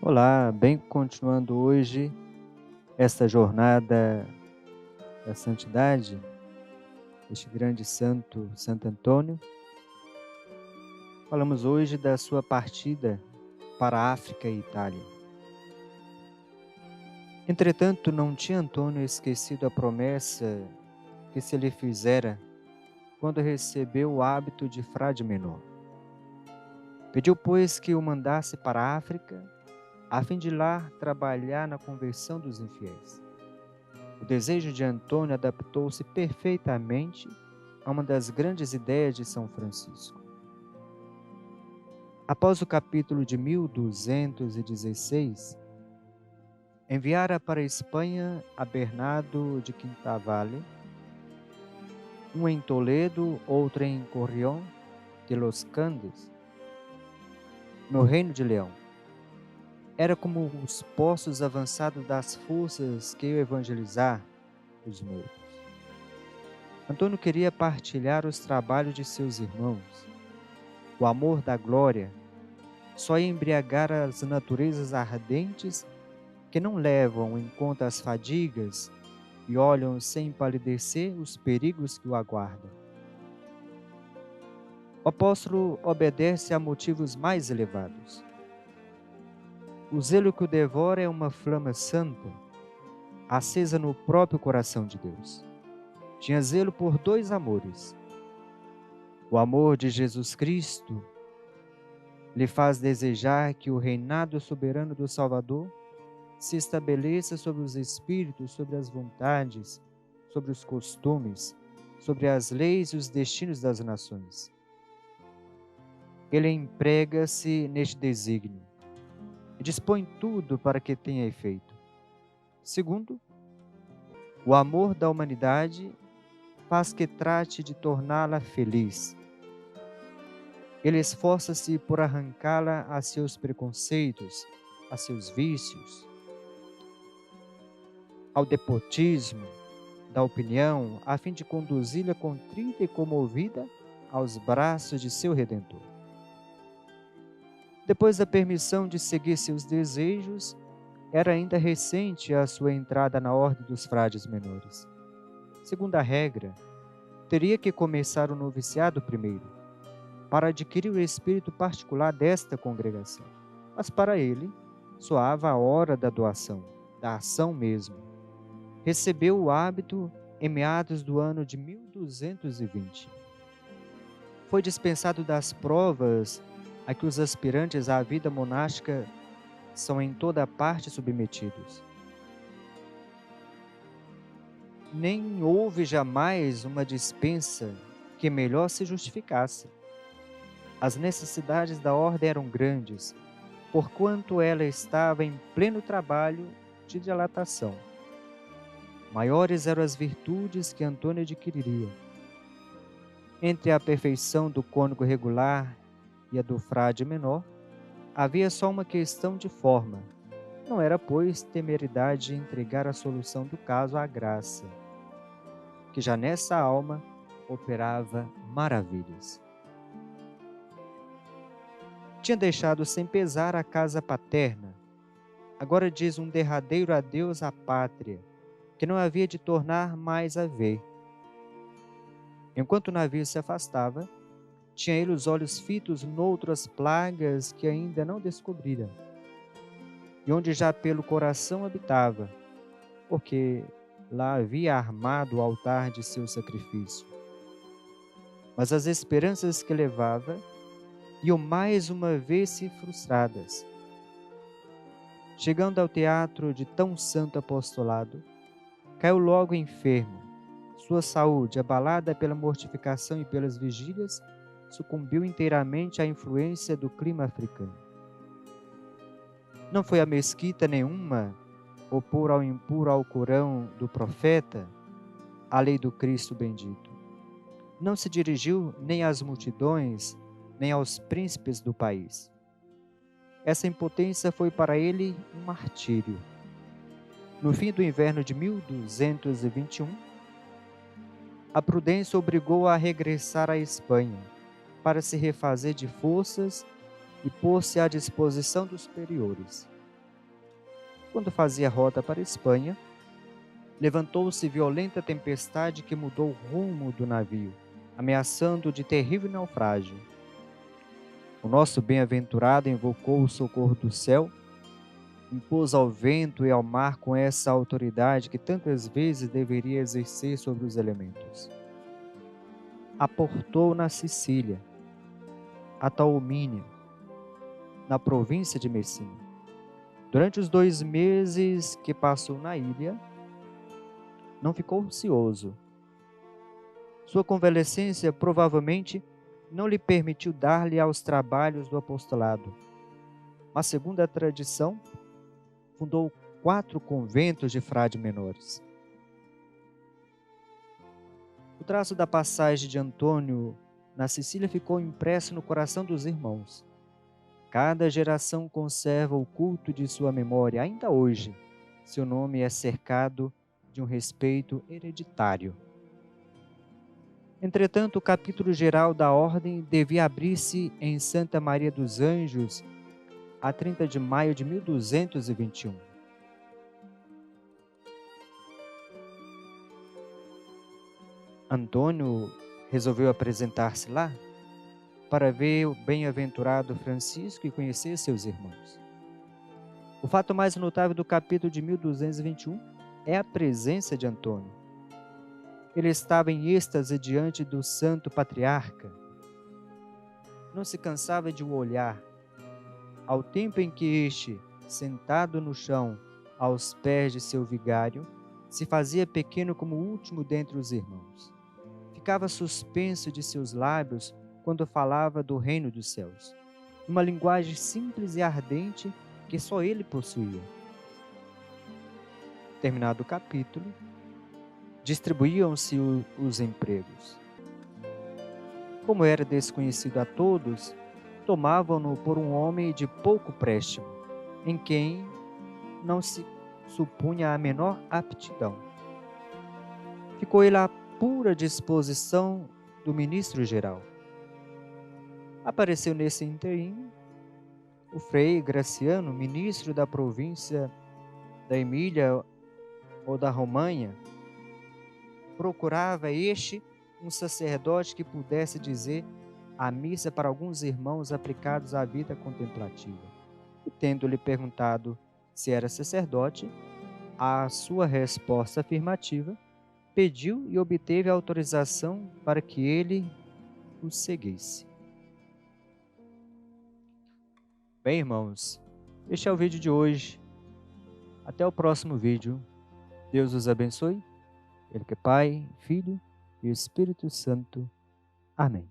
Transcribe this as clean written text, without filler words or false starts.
Olá, bem continuando hoje esta jornada da santidade, este grande santo, Santo Antônio. Falamos hoje da sua partida para a África e Itália. Entretanto, não tinha Antônio esquecido a promessa que se lhe fizera quando recebeu o hábito de frade menor. Pediu, pois, que o mandasse para a África, a fim de lá trabalhar na conversão dos infiéis. O desejo de Antônio adaptou-se perfeitamente a uma das grandes ideias de São Francisco. Após o capítulo de 1216, enviara para a Espanha a Bernardo de Quintavalle, um em Toledo, outro em Corrión de los Candes, no Reino de Leão. Era como os postos avançados das forças que iam evangelizar os mortos. Antônio queria partilhar os trabalhos de seus irmãos. O amor da glória só ia embriagar as naturezas ardentes que não levam em conta as fadigas e olham sem empalidecer os perigos que o aguardam. O apóstolo obedece a motivos mais elevados. O zelo que o devora é uma flama santa, acesa no próprio coração de Deus. Tinha zelo por dois amores. O amor de Jesus Cristo lhe faz desejar que o reinado soberano do Salvador se estabeleça sobre os espíritos, sobre as vontades, sobre os costumes, sobre as leis e os destinos das nações. Ele emprega-se neste desígnio e dispõe tudo para que tenha efeito. Segundo, o amor da humanidade faz que trate de torná-la feliz. Ele esforça-se por arrancá-la a seus preconceitos, a seus vícios, ao despotismo da opinião, a fim de conduzi-la contrita e comovida aos braços de seu Redentor. Depois da permissão de seguir seus desejos, era ainda recente a sua entrada na ordem dos frades menores. Segundo a regra, teria que começar o noviciado primeiro, para adquirir o espírito particular desta congregação. Mas para ele, soava a hora da doação, da ação mesmo. Recebeu o hábito em meados do ano de 1220. Foi dispensado das provas a que os aspirantes à vida monástica são em toda parte submetidos. Nem houve jamais uma dispensa que melhor se justificasse. As necessidades da ordem eram grandes, porquanto ela estava em pleno trabalho de dilatação. Maiores eram as virtudes que Antônio adquiriria. Entre a perfeição do cônego regular e a do frade menor, havia só uma questão de forma. Não era, pois, temeridade entregar a solução do caso à graça, que já nessa alma operava maravilhas. Tinha deixado sem pesar a casa paterna. Agora diz um derradeiro adeus à pátria, que não havia de tornar mais a ver. Enquanto o navio se afastava, tinha ele os olhos fitos noutras plagas que ainda não descobrira, e onde já pelo coração habitava, porque lá havia armado o altar de seu sacrifício. Mas as esperanças que levava iam mais uma vez se frustradas. Chegando ao teatro de tão santo apostolado, caiu logo enfermo. Sua saúde, abalada pela mortificação e pelas vigílias, sucumbiu inteiramente à influência do clima africano. Não foi a mesquita nenhuma opor ao impuro Alcorão do profeta a lei do Cristo bendito. Não se dirigiu nem às multidões, nem aos príncipes do país. Essa impotência foi para ele um martírio. No fim do inverno de 1221, a prudência obrigou-o a regressar à Espanha, para se refazer de forças e pôr-se à disposição dos superiores. Quando fazia rota para a Espanha, levantou-se violenta tempestade que mudou o rumo do navio, ameaçando de terrível naufrágio. O nosso bem-aventurado invocou o socorro do céu, impôs ao vento e ao mar com essa autoridade que tantas vezes deveria exercer sobre os elementos. Aportou na Sicília, a Taormínia, na província de Messina. Durante os 2 meses que passou na ilha, não ficou ocioso. Sua convalescência provavelmente não lhe permitiu dar-lhe aos trabalhos do apostolado, mas, segundo a tradição, fundou 4 conventos de frades menores. O traço da passagem de Antônio na Sicília ficou impresso no coração dos irmãos. Cada geração conserva o culto de sua memória. Ainda hoje, seu nome é cercado de um respeito hereditário. Entretanto, o capítulo geral da ordem devia abrir-se em Santa Maria dos Anjos a 30 de maio de 1221. Antônio resolveu apresentar-se lá para ver o bem-aventurado Francisco e conhecer seus irmãos. O fato mais notável do capítulo de 1221 é a presença de Antônio. Ele estava em êxtase diante do santo patriarca. Não se cansava de o olhar, ao tempo em que este, sentado no chão, aos pés de seu vigário, se fazia pequeno como o último dentre os irmãos. Ficava suspenso de seus lábios quando falava do reino dos céus, uma linguagem simples e ardente que só ele possuía. Terminado o capítulo, distribuíam-se os empregos. Como era desconhecido a todos, tomavam-no por um homem de pouco préstimo, em quem não se supunha a menor aptidão. Ficou ele à pura disposição do ministro-geral. Apareceu nesse interim o frei Graciano, ministro da província da Emília ou da Romanha. Procurava este um sacerdote que pudesse dizer a missa para alguns irmãos aplicados à vida contemplativa. E tendo-lhe perguntado se era sacerdote, a sua resposta afirmativa, pediu e obteve autorização para que ele o seguisse. Bem, irmãos, este é o vídeo de hoje. Até o próximo vídeo. Deus os abençoe. Ele que é Pai, Filho e Espírito Santo. Amém.